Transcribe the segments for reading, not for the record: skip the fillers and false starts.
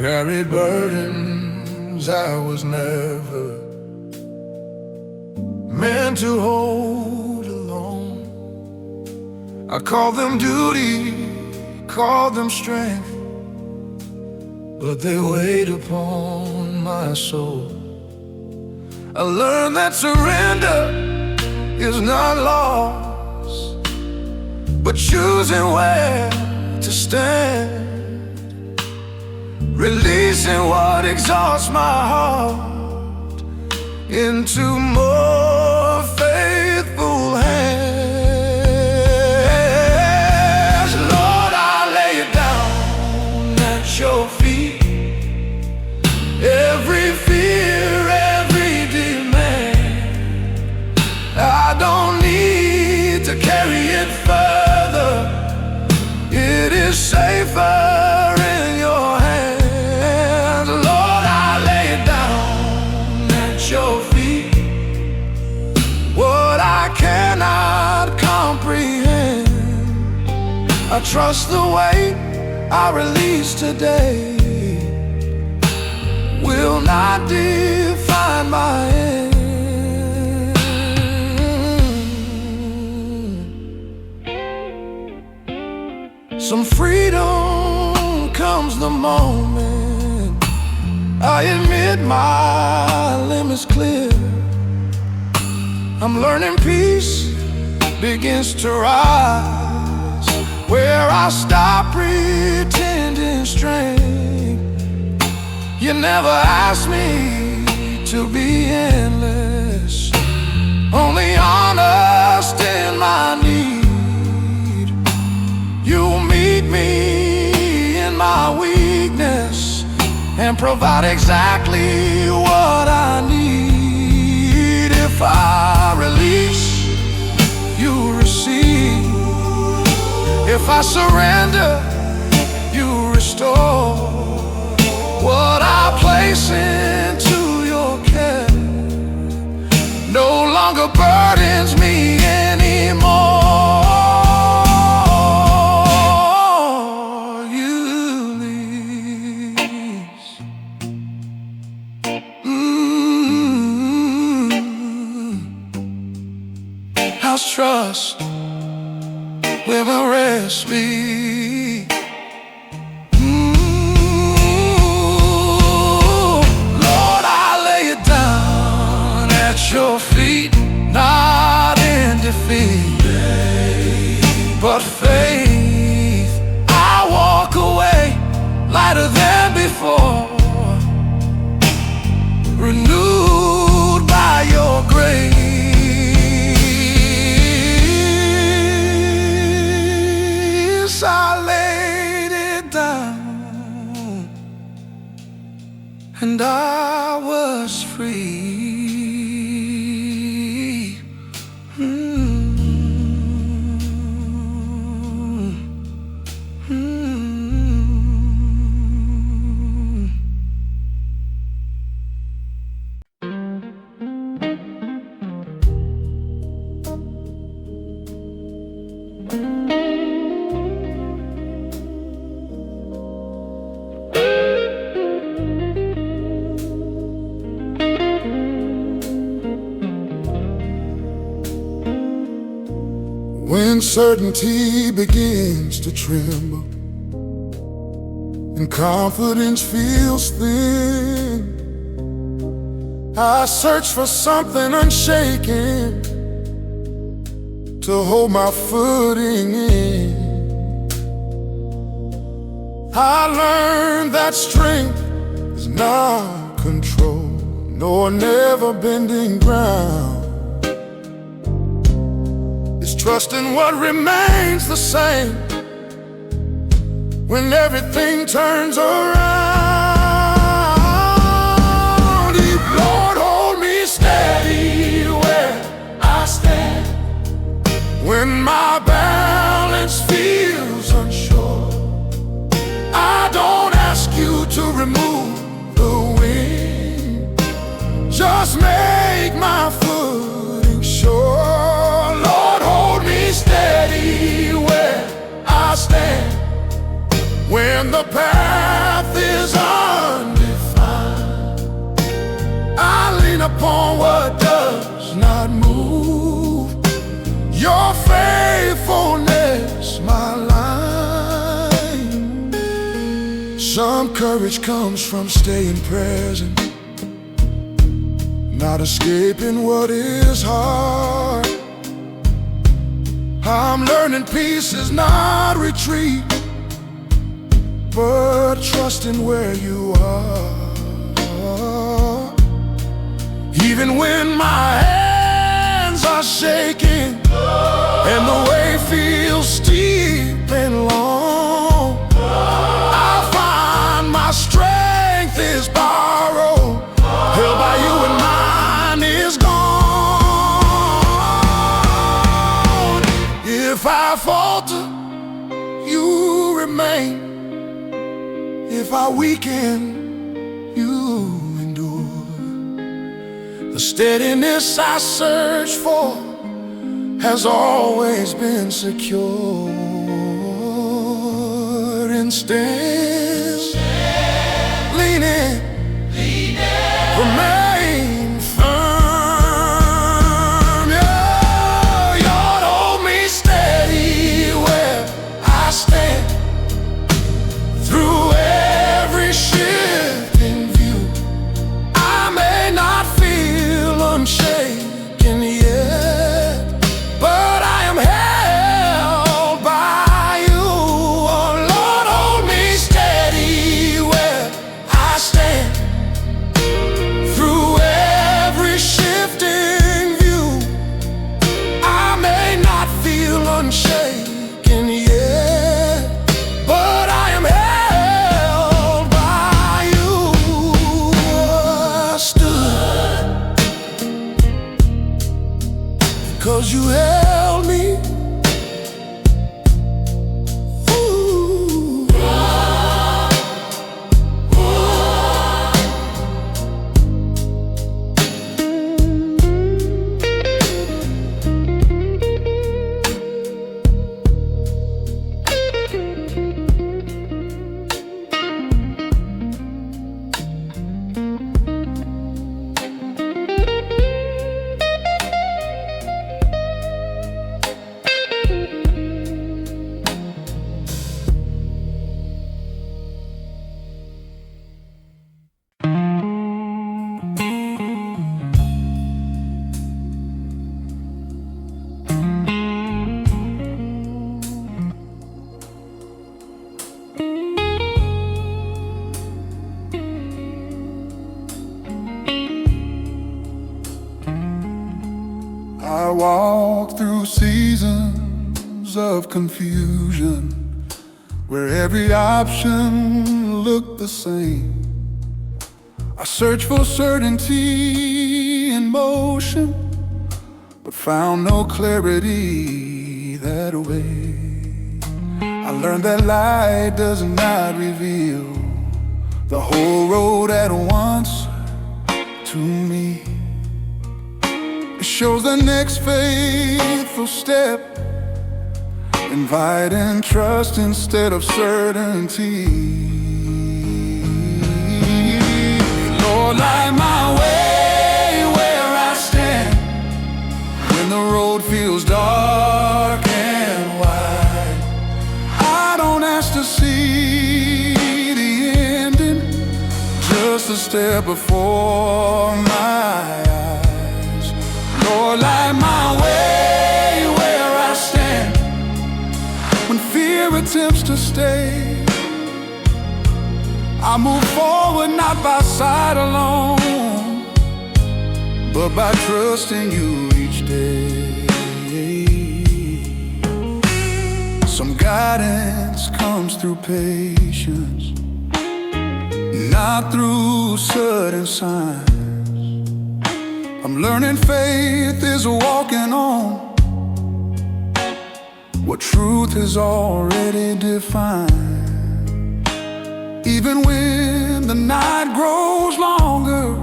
carried burdens I was never meant to hold alone. I called them duty, called them strength, but they weighed upon my soul. I learned that surrender is not loss, but choosing where to stand, releasing what exhausts my heart into more faithful hands. Lord, I lay it down at your feet. Every fear, every demand, I don't need to carry it further. It is safer in your hands. Lord, I lay it down at your feet. What I cannot comprehend, I trust the weight I release today will not define my end. Some freedom comes the moment I admit my limits clear. I'm learning peace begins to rise where I stop pretending strength. You never asked me to be endless, only honest in my need. You'll meet me in my weakness and provide exactly what I need. If I release, you receive. If I surrender, you restore. What I place into your care no longer burdens me anymore. You release. How's trust where my rest be? Your feet, not in defeat, but faith. I walk away lighter than before, renewed by your grace. I laid it down and I was free. When certainty begins to tremble and confidence feels thin, I search for something unshaken to hold my footing in. I learned that strength is not control, nor never bending ground. Trusting what remains the same when everything turns around. Lord, hold me steady where I stand when my balance feels unsure. I don't ask you to remove the wind, just make my footing sure. Steady where I stand when the path is your faithfulness, my life. Some courage comes from staying present, not escaping what is hard. I'm learning peace is not retreat, but trusting where you are. Even when my hands are shaking and the way feels steep and long, I find my strength is borrowed, held by you when mine is gone. If I falter, you remain. If I weaken, you endure. The steadiness I search for has always been secured. Instead, leaning, remain firm. Yeah, you'd hold me steady where I stand. Through every shifting view, I may not feel unshaken yet, but I am held by you. Oh Lord, hold me steady where I stand. Through every shifting view, I may not feel unshaken yet, but I am held by you. I stood because you held me. Ooh. I walk through seasons of confusion where every option looked the same. I searched for certainty in motion, but found no clarity that way. I learned that light does not reveal the whole road at once to me. It shows the next faithful step, inviting trust instead of certainty. Lord, light my way where I stand when the road feels dark and wide. I don't ask to see the ending, just a step before my eyes. Lord, light my way where I stand when fear attempts to stay. I move forward not by sight alone, but by trusting you each day. Some guidance comes through patience, not through sudden signs. I'm learning faith is walking on what truth is already defined. Even when the night grows longer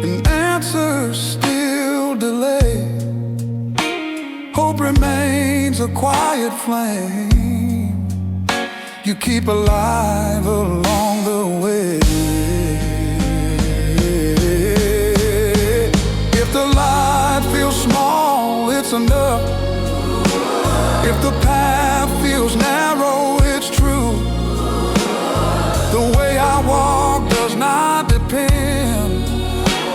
and answers still delay, hope remains a quiet flame you keep alive along the way. If the light feels small, it's listen up. If the path feels narrow, it's true. The way I walk does not depend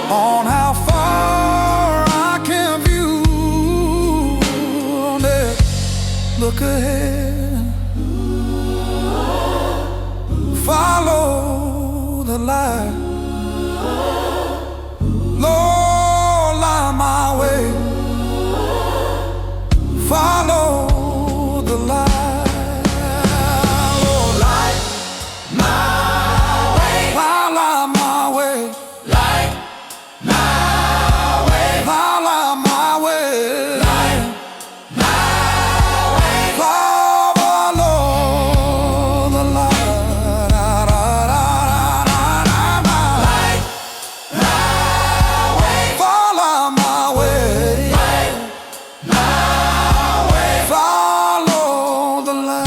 on how far I can view. Let's look ahead, follow the light. Lord, light my way, follow the light. Lord, light my way, light my way, light my way, light my way, light my way, follow the light. Light my way, follow my way, light my way, follow the light.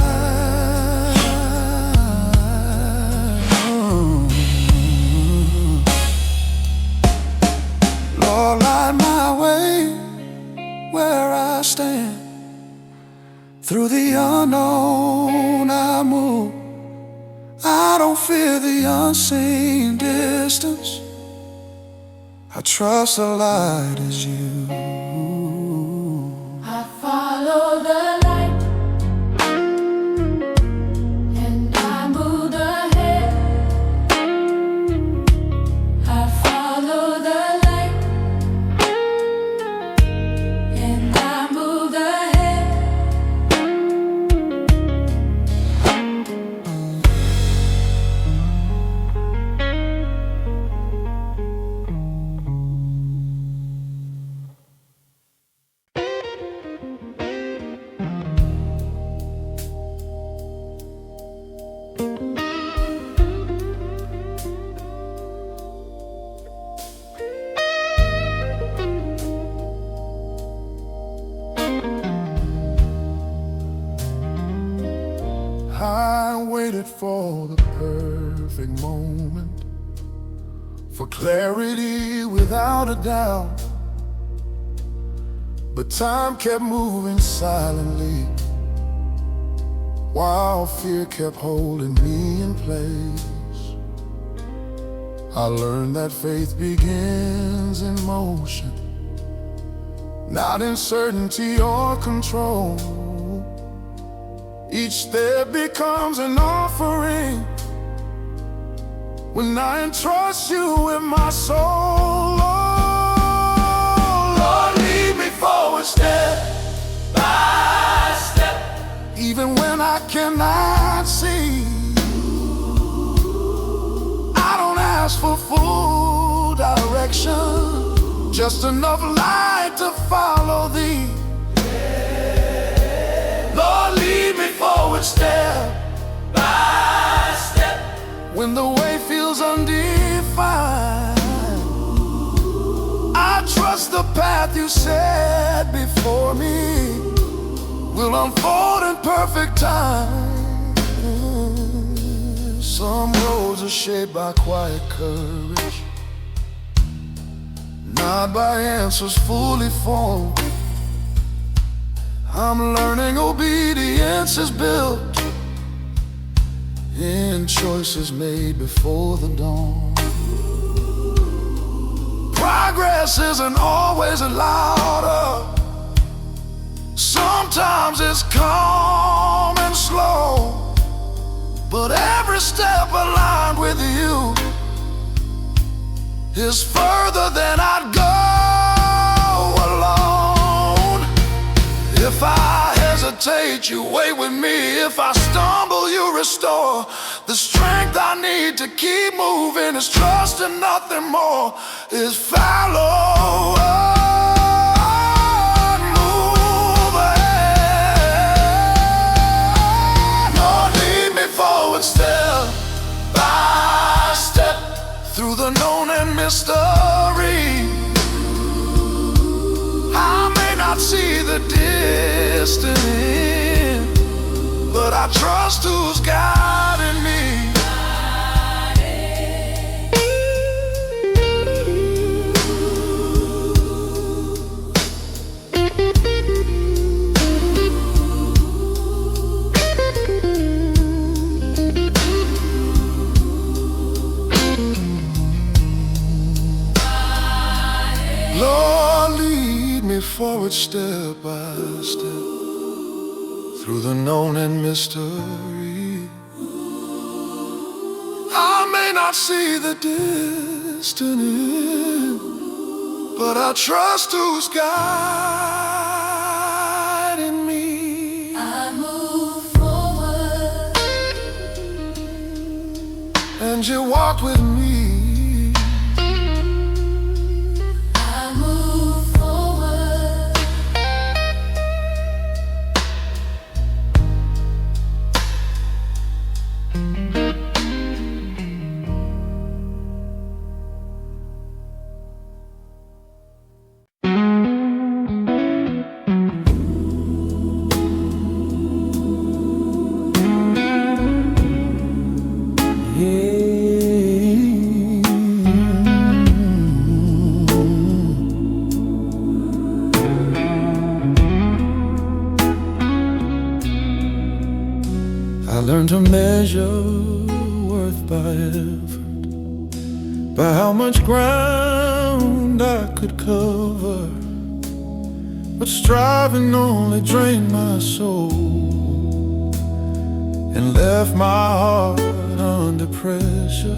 Lord, light my way where I stand. Through the unknown I move. I don't fear the unseen distance. I trust the light is you. I follow the light and I move ahead. I follow the light and I move ahead. I waited for the perfect moment, for clarity without a doubt. But time kept moving silently, while fear kept holding me in place. I learned that faith begins in motion, not in certainty or control. Each step becomes an offering when I entrust you with my soul. Oh, Lord, lead me forward step by step, even when I cannot see. I don't ask for full direction, just enough light to follow thee. Lord, lead me forward step by step, when the way feels undefined. I trust the path you set before me will unfold in perfect time. Some roads are shaped by quiet courage, not by answers fully formed. I'm learning obedience is built in choices made before the dawn. Progress isn't always louder. Sometimes it's calm and slow, but every step aligned with you is further than I'd go alone. If I hesitate, you wait with me. If I stumble, you restore. The strength I need to keep moving is trust and nothing more, is follow. Move ahead. Lord, lead me forward step by step, through the known and mystery. I may not see the distant end, but I trust who's guiding me. step by step through the known and mystery. I may not see the distant end, but I trust who's guiding me. I move forward, And you walk with me. I move forward, I learned to measure worth by effort, by how much ground I could cover. But striving only drained my soul and left my heart under pressure.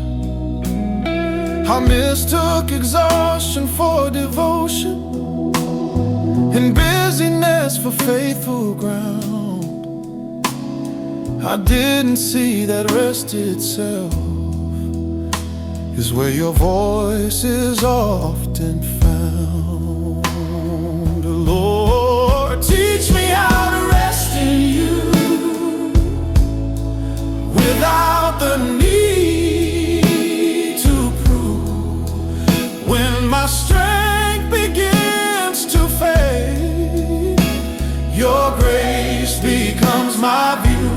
I mistook exhaustion for devotion and busyness for faithful ground. I didn't see that rest itself is where your voice is often found. Lord, teach me how to rest in you without the need to prove. When my strength begins to fade, your grace becomes my view.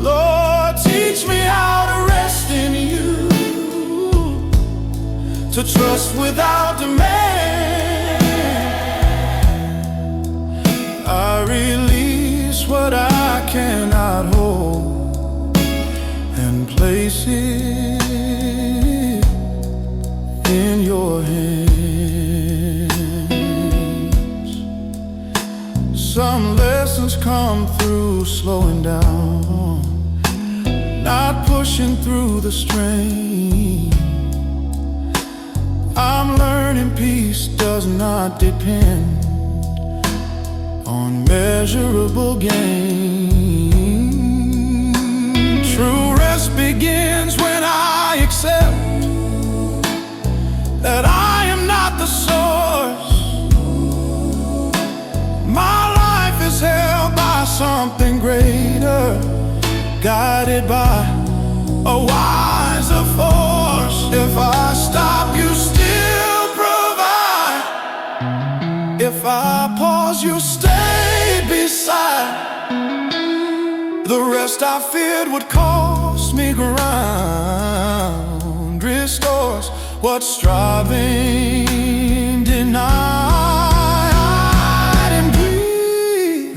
Lord, teach me how to rest in you, to trust without demand. I release what I cannot hold and place it in your hands. Some lessons come through slowing down, not pushing through the strain. I'm learning peace does not depend on measurable gain. True rest begins when I accept that I am not the source. My life is held by something greater, guided by a wiser force. If I stop, you still provide. If I pause, you stay beside. The rest I feared would cost me ground restores what striving denied. And breathe,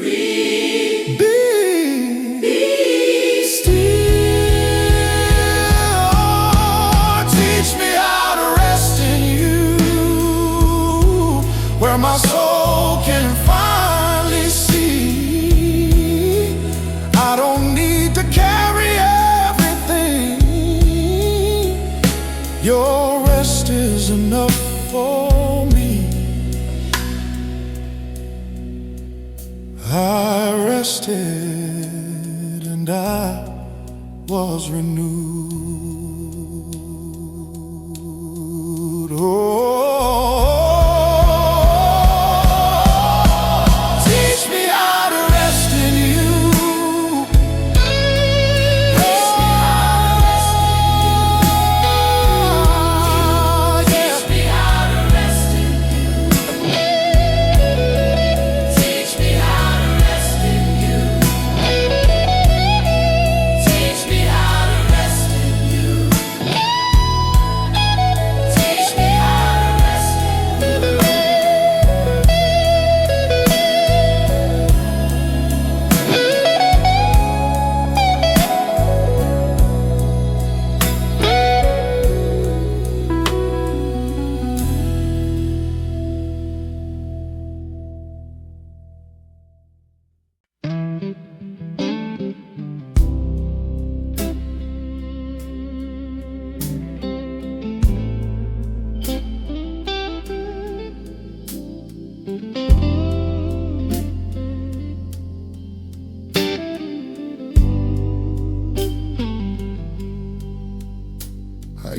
be still. Teach me how to rest in you, where my soul can finally see I don't need to carry everything. Your rest is enough for me. I rested and I was renewed. Teach me how to rest in you. Teach me how to rest in you. Teach me how to rest in you. Teach me how to rest in you. Teach me how to rest in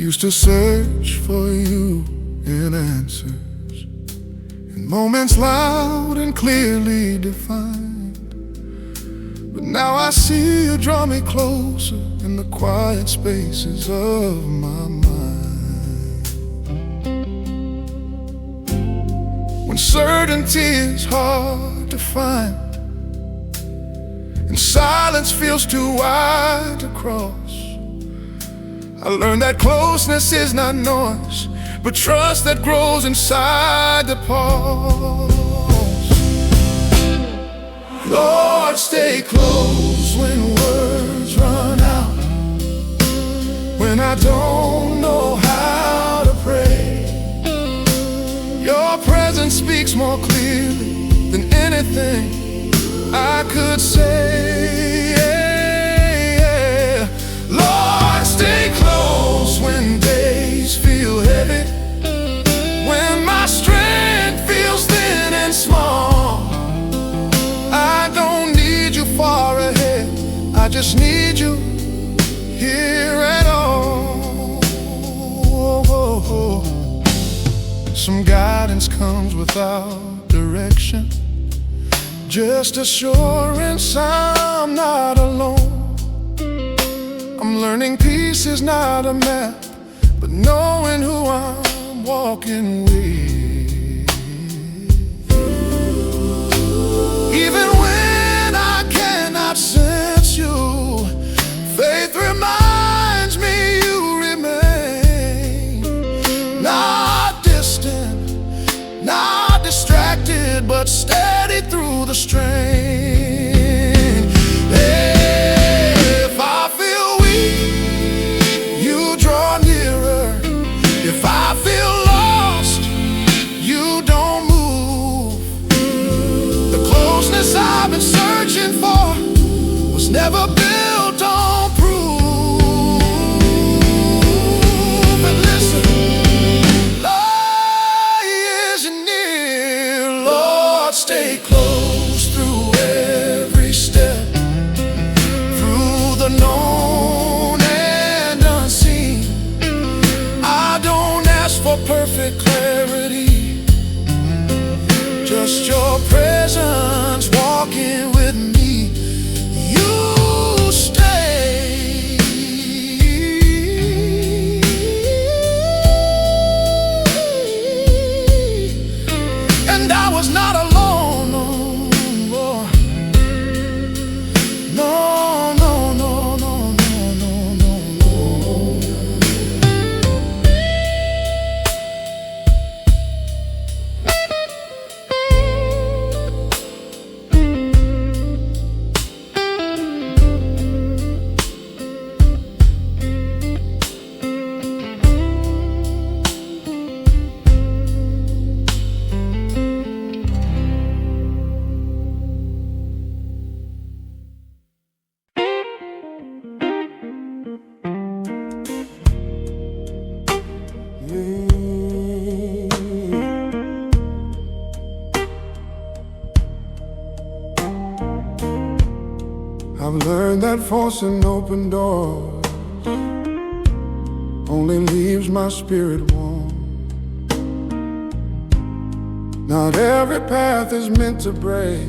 used to search for you in answers, in moments loud and clearly defined. But now I see you draw me closer in the quiet spaces of my mind. When certainty is hard to find and silence feels too wide to cross, I learned that closeness is not noise, but trust that grows inside the pause. Lord, stay close when words run out, when I don't know how to pray. Your presence speaks more clearly than anything I could say. Lord, stay close when days feel heavy, when my strength feels thin and small. I don't need you far ahead, I just need you here at all. Some guidance comes without direction, just assurance I'm not alone. I'm learning peace is not a map, but knowing who I'm walking with. Even when I cannot sense you, faith reminds me you remain. Not distant, not distracted, but steady through the strain. If I feel weak, you draw nearer. If I feel lost, you don't move. The closeness I've been searching for was never built on proof. And listen, Lord, is near. Lord, stay close through every step, through the known and unseen. I don't ask for perfect clarity, just your presence walking with me. You stay, and I was not alone, no more. No, no, no, no, no, no, no, no. I've learned that forcing open doors only leaves my spirit warm. Not every path is meant to break,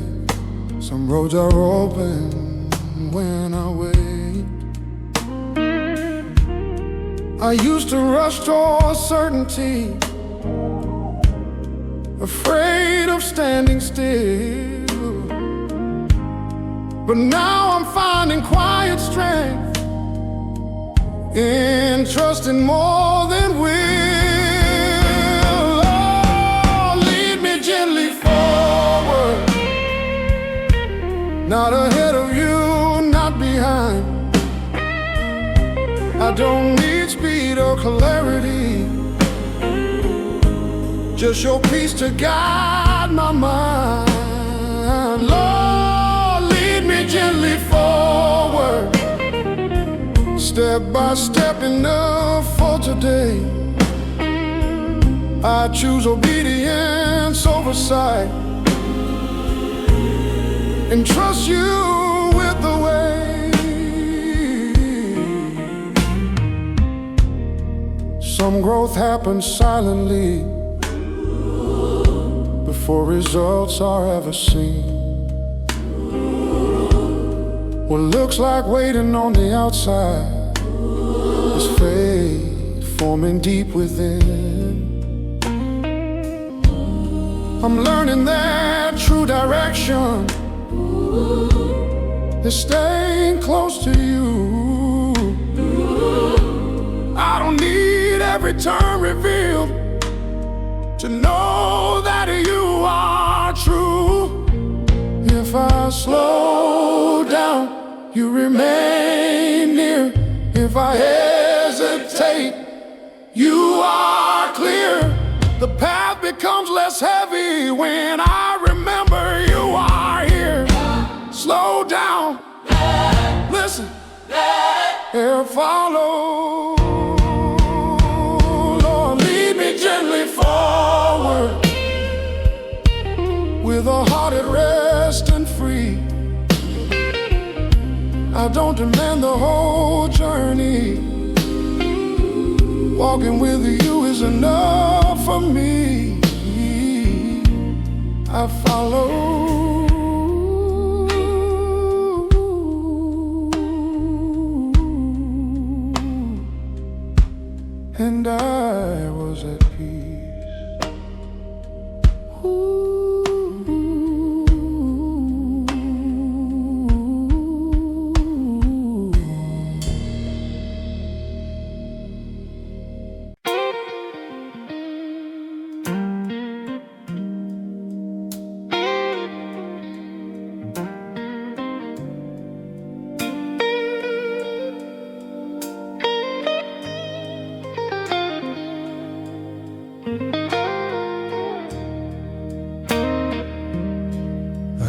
some roads are open when I wait. I used to rush towards certainty, afraid of standing still. But now I'm finding quiet strength in trusting more than will. Oh, lead me gently forward, not ahead of you, not behind. I don't need speed or clarity, just your peace to guide my mind. Lord, lead me gently forward, step by step enough for today. I choose obedience over sight and trust you with the way. growth happens silently before results are ever seen. What looks like waiting on the outside is fate forming deep within. I'm learning that true direction is staying close to you. I don't need every turn revealed to know that you are true. If I slow down, you remain near. If I hesitate, you are clear. The path becomes less heavy when I remember you are here. Slow down, listen, and follow. Lord, lead me gently forward with a heart at rest and free. I don't demand the whole journey. Walking with you is enough for me. I follow. And I was at peace. Ooh.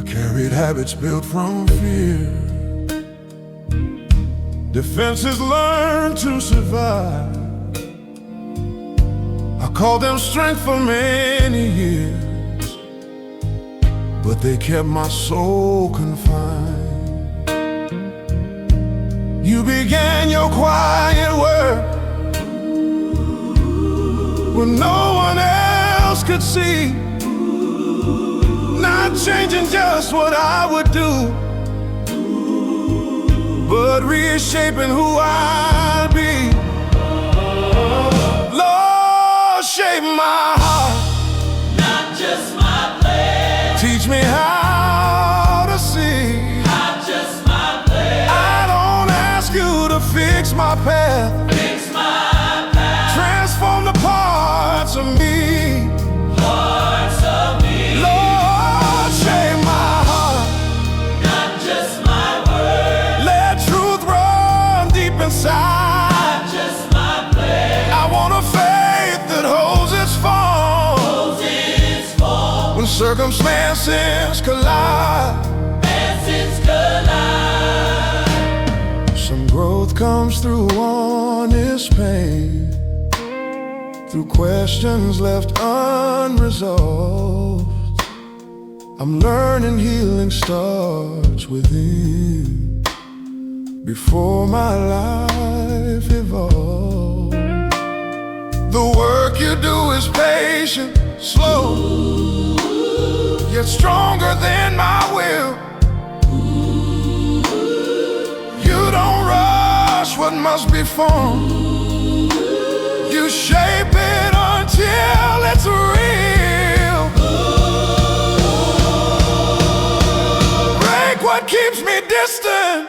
Carried habits built from fear, defenses learned to survive. I called them strength for many years, but they kept my soul confined. You began your quiet work when no one else could see. Not changing just what I would do, but reshaping who I'd be. Lord, shape my heart, not just my plan. teach me how to see, Not just my plan. I don't ask you to fix my path, Fix my path. transform the parts of me. Parts of me. Lord, shape my heart, Not just my word. let truth run deep inside. Not just my plan. I want a faith that holds its form Holds its form. when circumstances collide. Answers collide. Some growth comes through honest pain, through questions left unresolved. I'm learning healing starts within before my life evolves. The work you do is patient, slow, yet stronger than my will. You don't rush what must be formed, you shape it until it's real. Break what keeps me distant,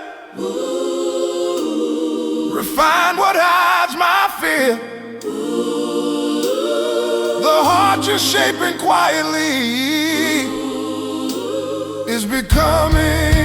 refine what hides my fear. The heart you're shaping quietly is becoming